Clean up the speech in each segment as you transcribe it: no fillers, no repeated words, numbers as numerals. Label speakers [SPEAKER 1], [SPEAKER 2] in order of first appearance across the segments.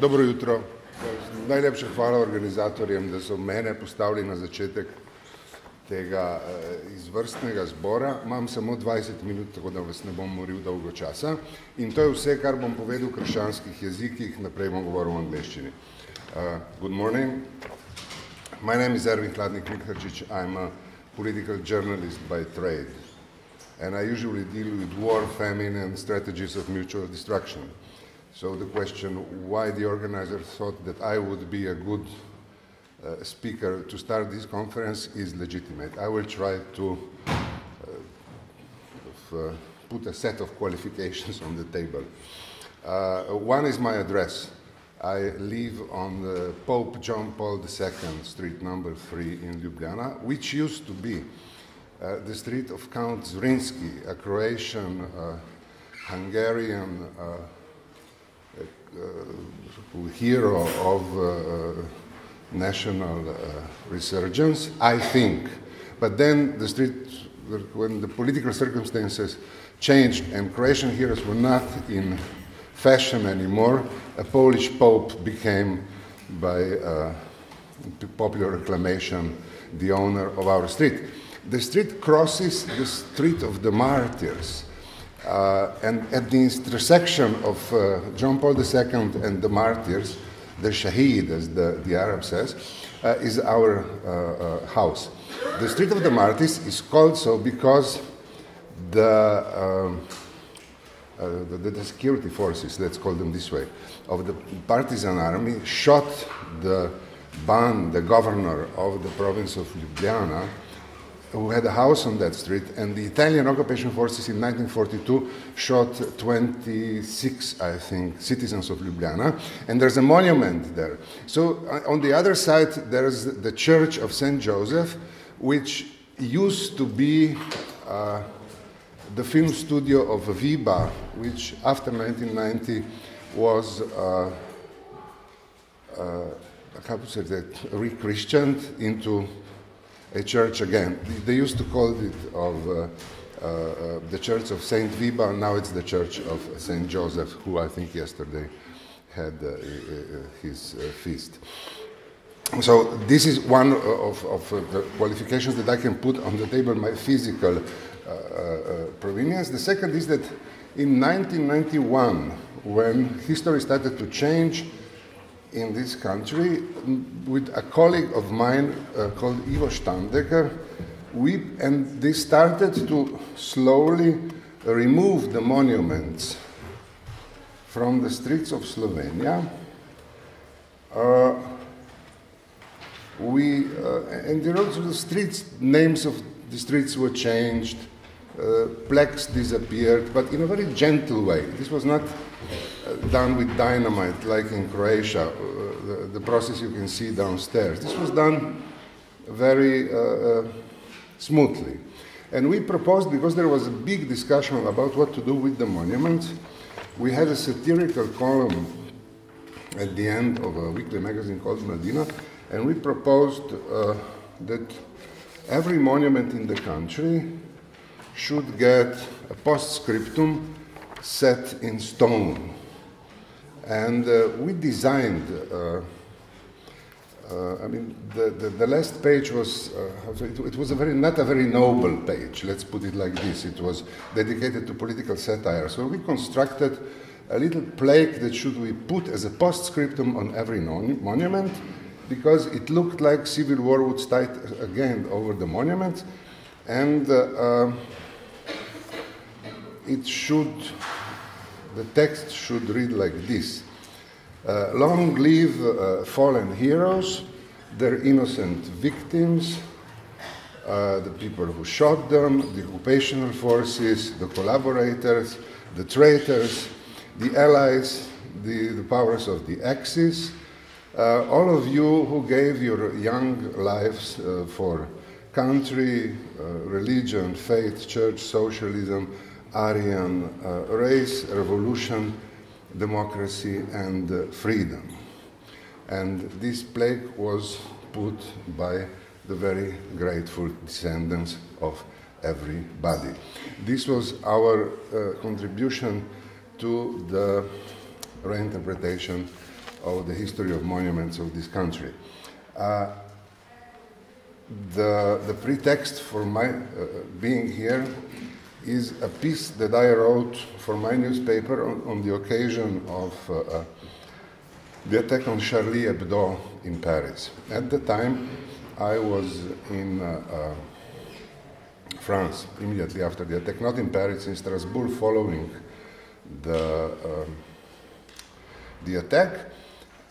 [SPEAKER 1] Dobro jutro. Najlepša hvala organizatorjem, da so mene postavili na začetek tega izvrstnega zbora. Imam samo 20 minut, tako da vas ne bom moril dolgo časa. In to je vse, kar bom povedal v krščanskih jezikih, naprej bom govoril v angleščini. Good morning. My name is Ervin Hladnik Milharčič. I'm a political journalist by trade. And I usually deal with war, famine, and strategies of mutual destruction. So the question why the organizers thought that I would be a good speaker to start this conference is legitimate. I will try to put a set of qualifications on the table. One is my address. I live on the Pope John Paul II Street number 3 in Ljubljana, which used to be the street of Count Zrinski, a Croatian, Hungarian hero of national resurgence, I think. But then the street, when the political circumstances changed and Croatian heroes were not in fashion anymore, a Polish pope became, by popular acclamation, the owner of our street. The street crosses the street of the Martyrs, and at the intersection of John Paul II and the Martyrs, the Shaheed, as the Arab says, is our house. The Street of the Martyrs is called so because the security forces, let's call them this way, of the partisan army shot the Ban, the governor of the province of Ljubljana, who had a house on that street, and the Italian occupation forces in 1942 shot 26, I think, citizens of Ljubljana, and there's a monument there. So on the other side, there's the Church of St. Joseph, which used to be the film studio of Viba, which after 1990 was, how to say that, re-Christianed into a church again. They used to call it the Church of Saint Viba, now it's the Church of Saint Joseph, who I think yesterday had his feast. So this is one of the qualifications that I can put on the table, my physical provenience. The second is that in 1991, when history started to change in this country, with a colleague of mine called Ivo Štandeker, they started to slowly remove the monuments from the streets of Slovenia. And the streets, names of the streets were changed, plaques disappeared, but in a very gentle way. This was not done with dynamite like in Croatia, the process you can see downstairs. This was done very smoothly. And we proposed, because there was a big discussion about what to do with the monuments, we had a satirical column at the end of a weekly magazine called Medina, and we proposed that every monument in the country should get a postscriptum set in stone. And we designed, I mean, the last page was, it was not a very noble page, let's put it like this. It was dedicated to political satire. So we constructed a little plaque that should be put as a postscriptum on every monument, because it looked like civil war would start again over the monument, and the text should read like this. Long live fallen heroes, their innocent victims, the people who shot them, the occupational forces, the collaborators, the traitors, the allies, the powers of the Axis, all of you who gave your young lives for country, religion, faith, church, socialism, Aryan race, revolution, democracy, and freedom. And this plaque was put by the very grateful descendants of everybody. This was our contribution to the reinterpretation of the history of monuments of this country. The pretext for my being here is a piece that I wrote for my newspaper on the occasion of the attack on Charlie Hebdo in Paris. At the time, I was in France immediately after the attack, not in Paris, in Strasbourg, following the attack,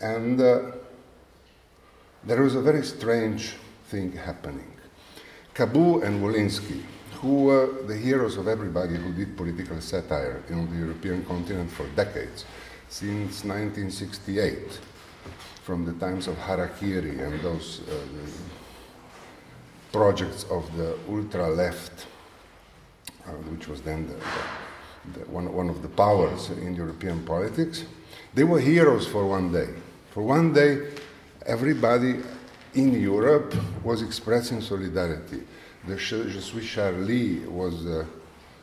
[SPEAKER 1] and there was a very strange thing happening. Cabot and Wolinski, who were the heroes of everybody who did political satire on the European continent for decades, since 1968, from the times of Harakiri and those projects of the ultra-left, which was then one of the powers in European politics. They were heroes for one day. For one day, everybody in Europe was expressing solidarity. The Je suis Charlie was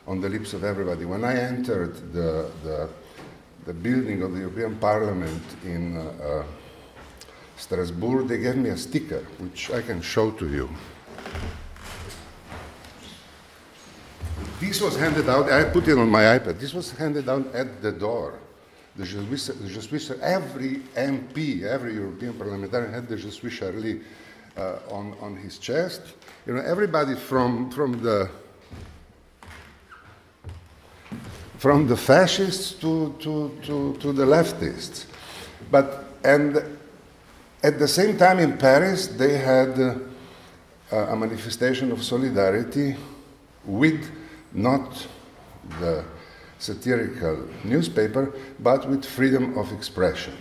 [SPEAKER 1] on the lips of everybody. When I entered the building of the European Parliament in Strasbourg, they gave me a sticker, which I can show to you. This was handed out, I put it on my iPad, this was handed out at the door. The Je suis, every MP, every European parliamentarian had the Je suis Charlie on his chest. You know, everybody from the fascists to the leftists. And at the same time in Paris, they had a manifestation of solidarity with not the satirical newspaper, but with freedom of expression.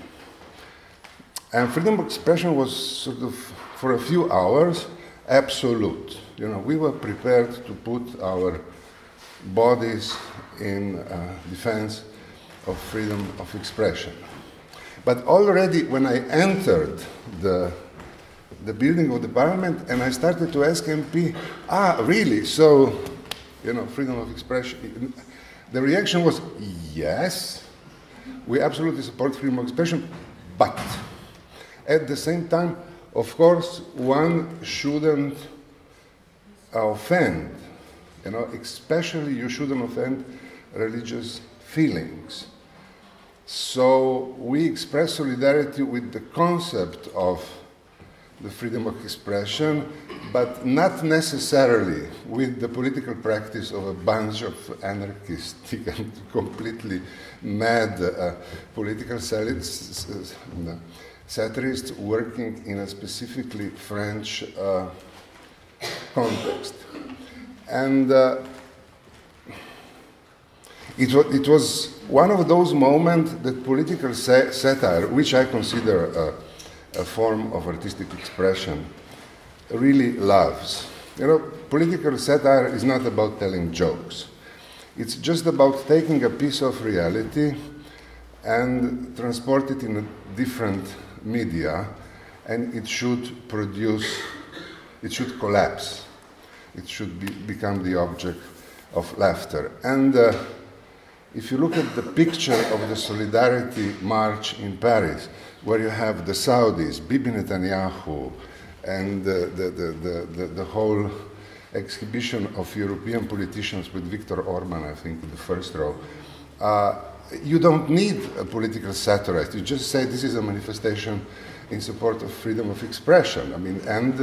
[SPEAKER 1] And freedom of expression was sort of, for a few hours, absolute. You know, we were prepared to put our bodies in defense of freedom of expression. But already when I entered the building of the parliament and I started to ask MP, really, so, you know, freedom of expression, the reaction was, yes, we absolutely support freedom of expression, but at the same time, of course, one shouldn't offend, you know, especially you shouldn't offend religious feelings. So we express solidarity with the concept of the freedom of expression, but not necessarily with the political practice of a bunch of anarchistic and completely mad political satirists working in a specifically French context. And it was one of those moments that political satire, which I consider a form of artistic expression, really loves. You know, political satire is not about telling jokes. It's just about taking a piece of reality and transport it in a different media, and it should collapse. It should become the object of laughter. And if you look at the picture of the Solidarity March in Paris, where you have the Saudis, Bibi Netanyahu, and the whole exhibition of European politicians with Viktor Orban, I think, in the first row, you don't need a political satirist. You just say this is a manifestation in support of freedom of expression. I mean, and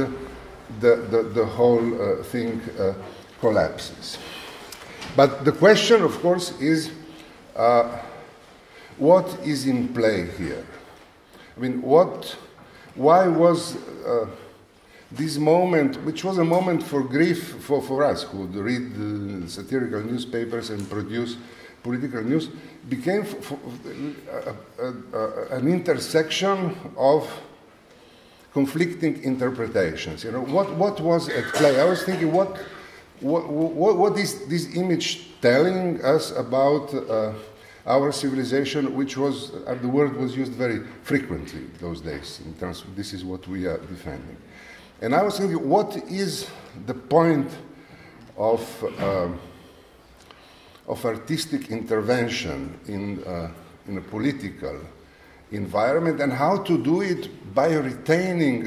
[SPEAKER 1] the whole thing collapses. But the question, of course, is what is in play here? I mean, why was this moment, which was a moment for grief for us who would read satirical newspapers and produce political news, became an intersection of conflicting interpretations. You know, what was at play? I was thinking, what is this image telling us about our civilization, which was, the word was used very frequently those days, in terms of this is what we are defending. And I was thinking, what is the point of artistic intervention in a political environment, and how to do it by retaining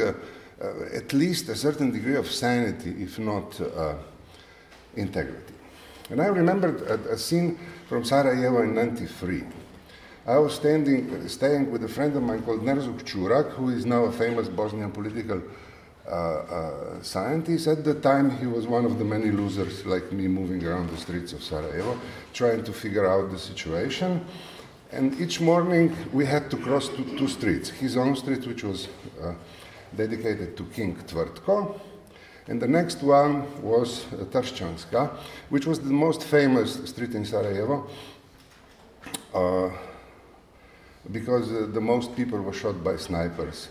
[SPEAKER 1] at least a certain degree of sanity, if not integrity. And I remembered a scene from Sarajevo in '93. I was staying with a friend of mine called Nerzuk Čurak, who is now a famous Bosnian political scientist. At the time, he was one of the many losers like me moving around the streets of Sarajevo, trying to figure out the situation. And each morning, we had to cross two streets. His own street, which was dedicated to King Tvrtko, and the next one was Tršćanska, which was the most famous street in Sarajevo, because the most people were shot by snipers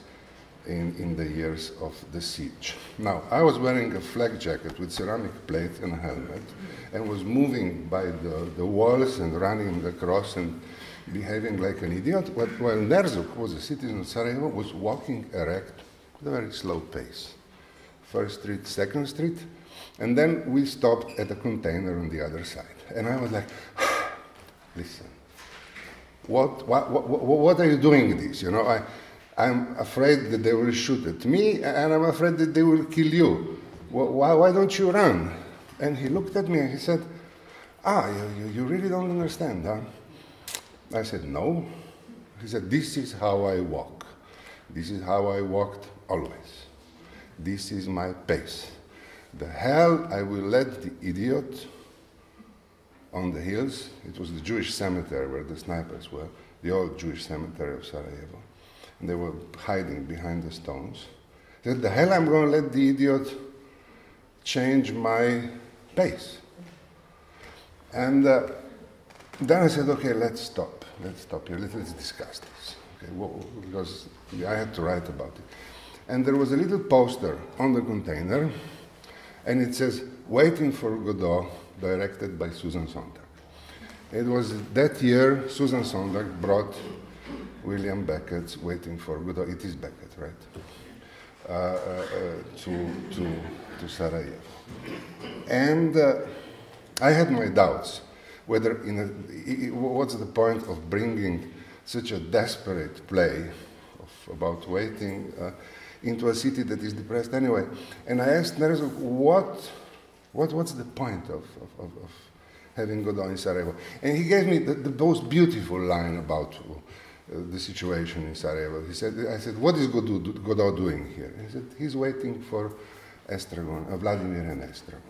[SPEAKER 1] in the years of the siege. Now, I was wearing a flak jacket with ceramic plate and a helmet, and was moving by the walls and running across and behaving like an idiot, while Nerzuk, who was a citizen of Sarajevo, was walking erect with a very slow pace. First street, second street, and then we stopped at a container on the other side. And I was like, listen, what are you doing this? You know, I'm afraid that they will shoot at me, and I'm afraid that they will kill you. Why don't you run? And he looked at me and he said, you really don't understand, huh? I said, no. He said, this is how I walk. This is how I walked always. This is my pace. The hell I will let the idiot on the hills. It was the Jewish cemetery where the snipers were, the old Jewish cemetery of Sarajevo. And they were hiding behind the stones. He said, the hell I'm going to let the idiot change my pace. And then I said, okay, let's stop. Let's stop here. Let's discuss this. Okay, because I had to write about it. And there was a little poster on the container, and it says, Waiting for Godot, directed by Susan Sontag. It was that year Susan Sontag brought William Beckett's Waiting for Godot, it is Beckett, right, to Sarajevo. And I had my doubts whether, what's the point of bringing such a desperate play about waiting into a city that is depressed anyway. And I asked Nerzuk, what's the point of having Godot in Sarajevo? And he gave me the most beautiful line about the situation in Sarajevo. He said, I said, what is Godot doing here? He said, he's waiting for Estragon, Vladimir and Estragon.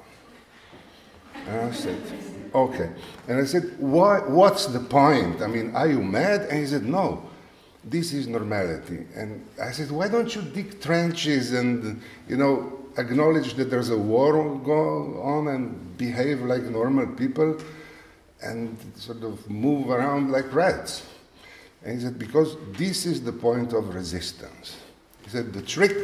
[SPEAKER 1] And I said, okay. And I said, what's the point? I mean, are you mad? And he said, no, this is normality. And I said, why don't you dig trenches and, acknowledge that there's a war going on and behave like normal people and sort of move around like rats? And he said, because this is the point of resistance. He said, the trick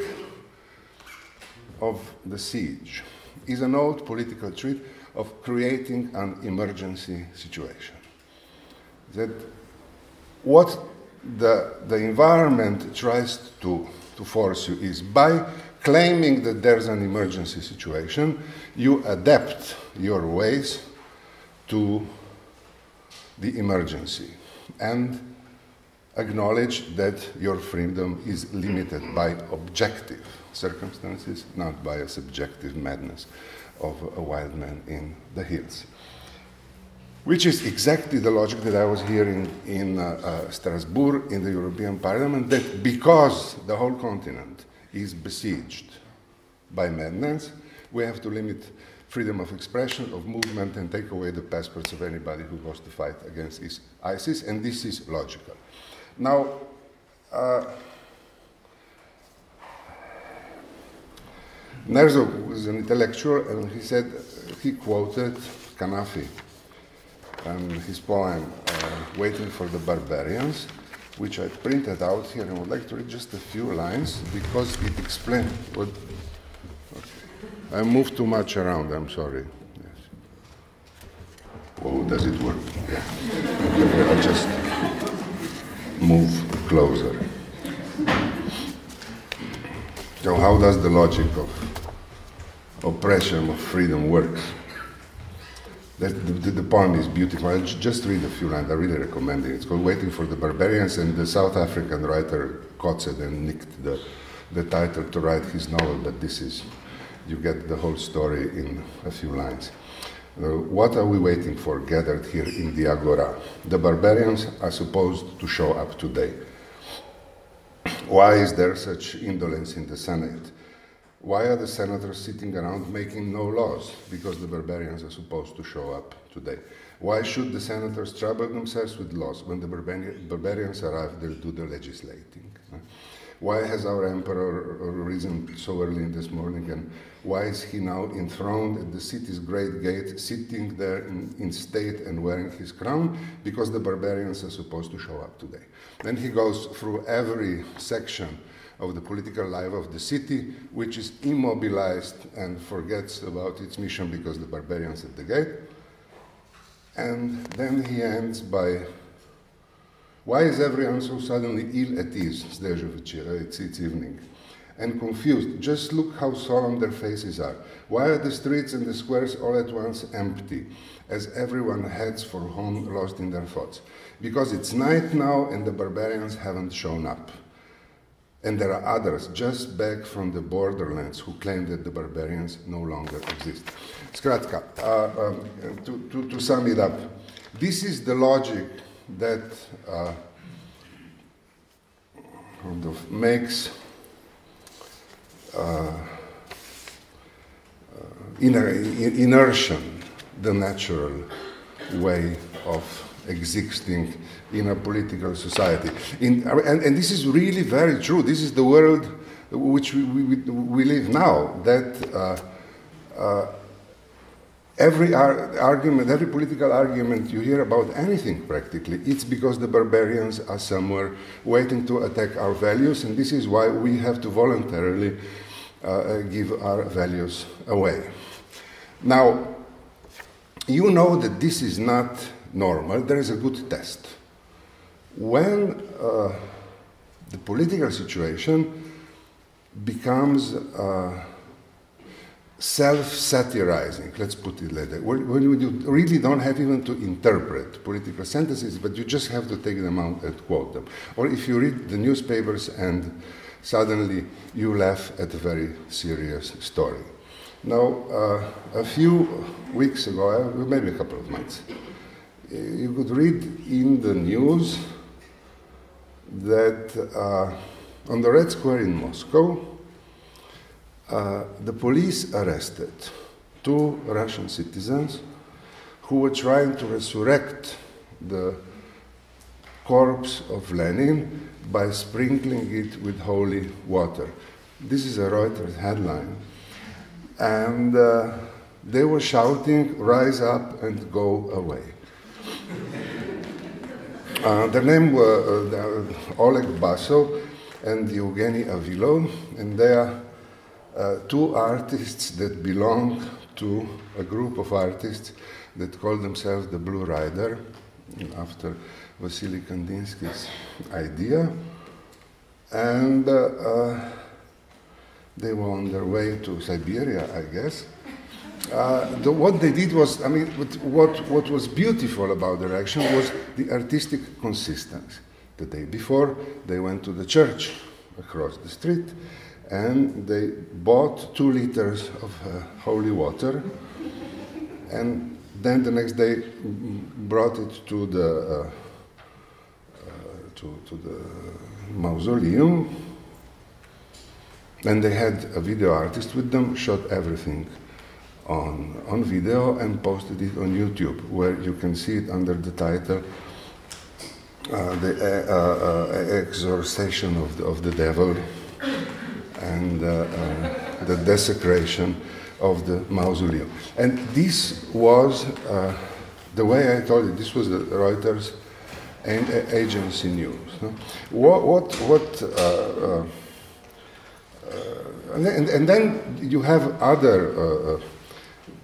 [SPEAKER 1] of the siege is an old political trick of creating an emergency situation. That what the environment tries to force you is by claiming that there's an emergency situation, you adapt your ways to the emergency and acknowledge that your freedom is limited by objective circumstances, not by a subjective madness of a wild man in the hills. Which is exactly the logic that I was hearing in Strasbourg in the European Parliament, that because the whole continent is besieged by madness, we have to limit freedom of expression, of movement, and take away the passports of anybody who goes to fight against ISIS, and this is logical. Now, Nerzuk was an intellectual, and he said, he quoted Kanafi and his poem, Waiting for the Barbarians, which I printed out here, and I would like to read just a few lines, because it explains what... Okay. I moved too much around, I'm sorry. Yes. Oh, does it work? Yeah. I'll just move closer. So how does the logic of oppression of freedom work? The poem is beautiful. I'll just read a few lines. I really recommend it. It's called Waiting for the Barbarians, and the South African writer Kotze then nicked the title to write his novel, but this is, you get the whole story in a few lines. What are we waiting for gathered here in the Agora? The barbarians are supposed to show up today. Why is there such indolence in the Senate? Why are the senators sitting around making no laws? Because the barbarians are supposed to show up today. Why should the senators trouble themselves with laws? When the barbarians arrive, they'll do the legislating. Why has our emperor risen so early in this morning, and why is he now enthroned at the city's great gate, sitting there in state and wearing his crown? Because the barbarians are supposed to show up today. Then he goes through every section of the political life of the city, which is immobilized and forgets about its mission because the barbarians at the gate. And then he ends by, why is everyone so suddenly ill at ease? It's evening. And confused. Just look how solemn their faces are. Why are the streets and the squares all at once empty, as everyone heads for home lost in their thoughts? Because it's night now and the barbarians haven't shown up. And there are others just back from the borderlands who claim that the barbarians no longer exist. Skratka, to sum it up, this is the logic that kind of makes inertia the natural way of existing in a political society. And this is really very true. This is the world which we live now, that every argument, every political argument you hear about anything practically, it's because the barbarians are somewhere waiting to attack our values, and this is why we have to voluntarily give our values away. Now, you know that this is not normal. There is a good test. When the political situation becomes self-satirizing, let's put it like that, when you really don't have even to interpret political sentences, but you just have to take them out and quote them. Or if you read the newspapers and suddenly you laugh at a very serious story. Now, a few weeks ago, maybe a couple of months, you could read in the news that on the Red Square in Moscow, the police arrested 2 Russian citizens who were trying to resurrect the corpse of Lenin by sprinkling it with holy water. This is a Reuters headline. And they were shouting, "Rise up and go away." Their name were Oleg Basov and Evgeny Avilov, and they are 2 artists that belong to a group of artists that call themselves the Blue Rider, after Vasily Kandinsky's idea. And they were on their way to Siberia, I guess. What they did was, I mean, what was beautiful about their action was the artistic consistency. The day before, they went to the church across the street, and they bought 2 liters of holy water, and then the next day brought it to the Mausoleum, and they had a video artist with them, shot everything on video and posted it on YouTube, where you can see it under the title The Exorcism of the Devil and the Desecration of the Mausoleum. And this was, the way I told you, this was the Reuters agency news. And then you have other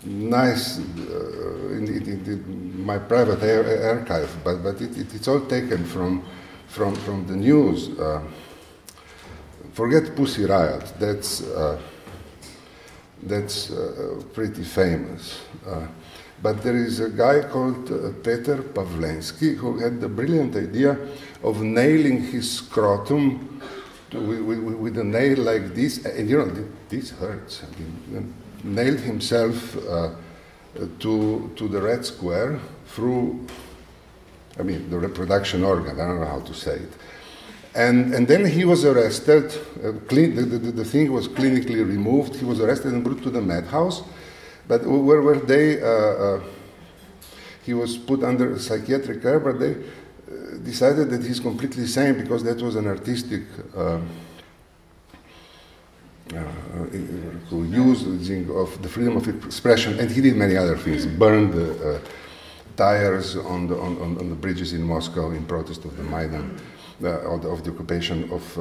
[SPEAKER 1] nice, in my private archive, but it's all taken from the news. Forget Pussy Riot. That's that's pretty famous. But there is a guy called Peter Pawlenski who had the brilliant idea of nailing his scrotum with a nail like this, and you know, this hurts. I mean, nailed himself to the red square through, I mean, the reproduction organ, I don't know how to say it. And then he was arrested, the thing was clinically removed, he was arrested and brought to the madhouse, but where they, he was put under psychiatric care, but they decided that he's completely sane because that was an artistic using of the freedom of expression, and he did many other things, burned tires on the bridges in Moscow in protest of the Maidan, of the occupation of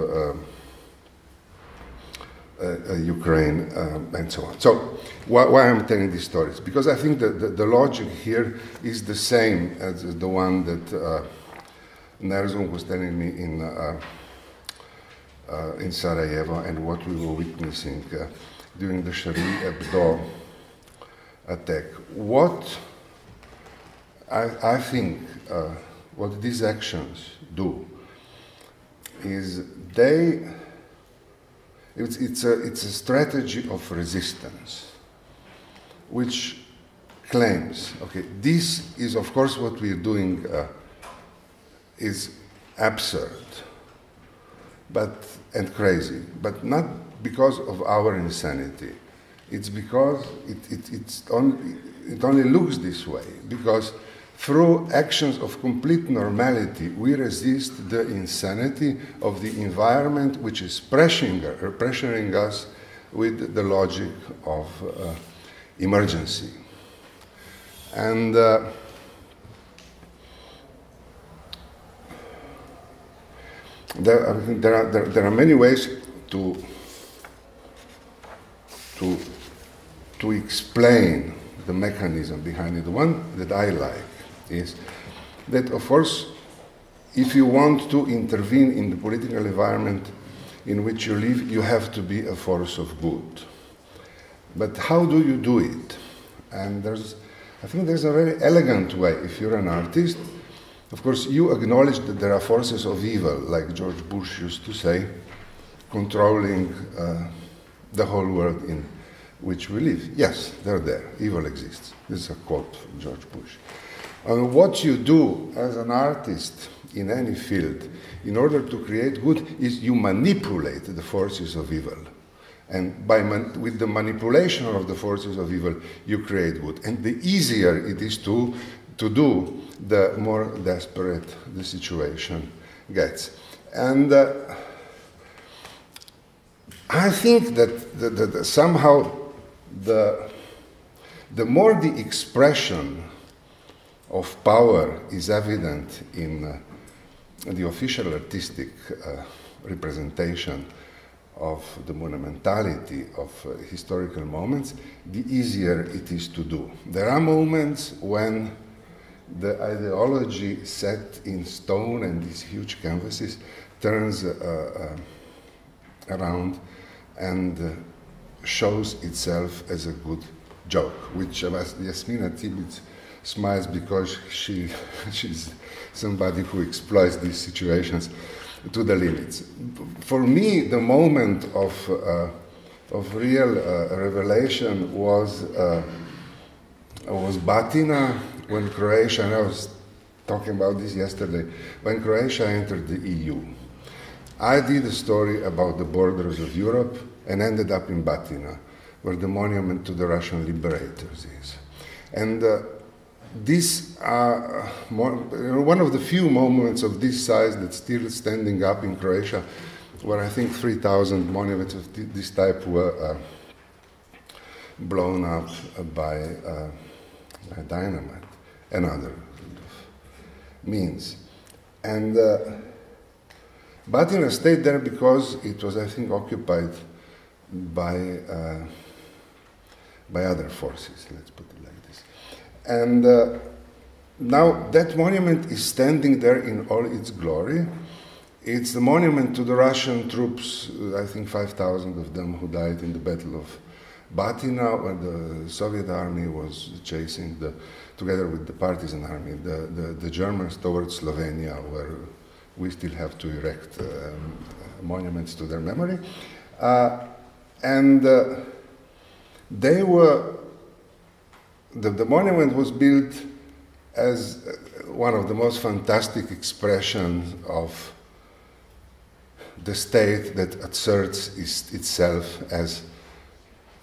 [SPEAKER 1] Ukraine, and so on. So, why I'm telling these stories? Because I think that the logic here is the same as the one that Nerzun was telling me in Sarajevo, and what we were witnessing during the Charlie Hebdo attack. What I think what these actions do is it's a strategy of resistance, which claims, okay, this is of course what we're doing is absurd, and crazy, but not because of our insanity. It's because it only looks this way, because through actions of complete normality, we resist the insanity of the environment which is pressuring us with the logic of emergency. And there are many ways to explain the mechanism behind it. The one that I like is that, of course, if you want to intervene in the political environment in which you live, you have to be a force of good. But how do you do it? And I think there's a very elegant way. If you're an artist, of course, you acknowledge that there are forces of evil, like George Bush used to say, controlling the whole world in which we live. Yes, they're there. Evil exists. This is a quote from George Bush. What you do as an artist in any field in order to create good is you manipulate the forces of evil. And with the manipulation of the forces of evil, you create good. And the easier it is to do, the more desperate the situation gets. And I think that somehow the more the expression of power is evident in the official artistic representation of the monumentality of historical moments, the easier it is to do. There are moments when the ideology set in stone and these huge canvases turns around and shows itself as a good joke, which Jasmina Tibic smiles because she's somebody who exploits these situations to the limits. For me, the moment of real revelation was Betina, when Croatia, and I was talking about this yesterday, when Croatia entered the EU. I did a story about the borders of Europe and ended up in Betina, where the monument to the Russian liberators is. And these are one of the few monuments of this size that's still standing up in Croatia, where I think 3,000 monuments of this type were blown up by dynamite and other means. And Betina stayed there because it was, I think, occupied by other forces, let's put it like this. And now that monument is standing there in all its glory. It's the monument to the Russian troops, I think 5,000 of them who died in the Battle of Betina, when the Soviet army was chasing, together with the partisan army, the Germans towards Slovenia, where we still have to erect monuments to their memory. They were, the monument was built as one of the most fantastic expressions of the state that asserts itself as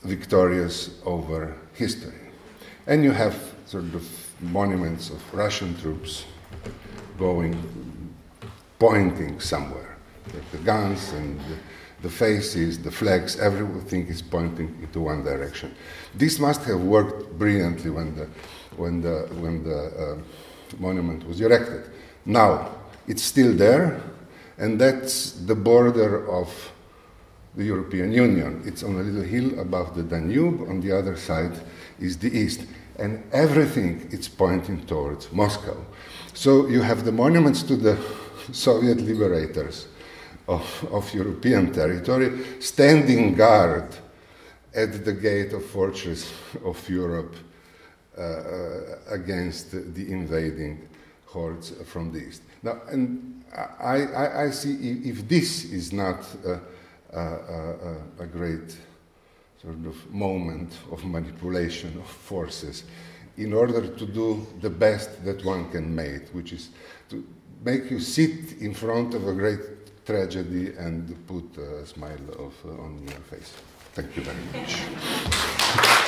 [SPEAKER 1] victorious over history. And you have sort of monuments of Russian troops pointing somewhere. The guns and the faces, the flags, everything is pointing into one direction. This must have worked brilliantly when the monument was erected. Now, it's still there, and that's the border of the European Union. It's on a little hill above the Danube. On the other side is the east. And everything is pointing towards Moscow. So you have the monuments to the Soviet liberators of European territory standing guard at the gate of fortress of Europe against the invading hordes from the east. Now, and I see if this is not a great sort of moment of manipulation of forces in order to do the best that one can make, which is to make you sit in front of a great tragedy and put a smile on your face. Thank you very much.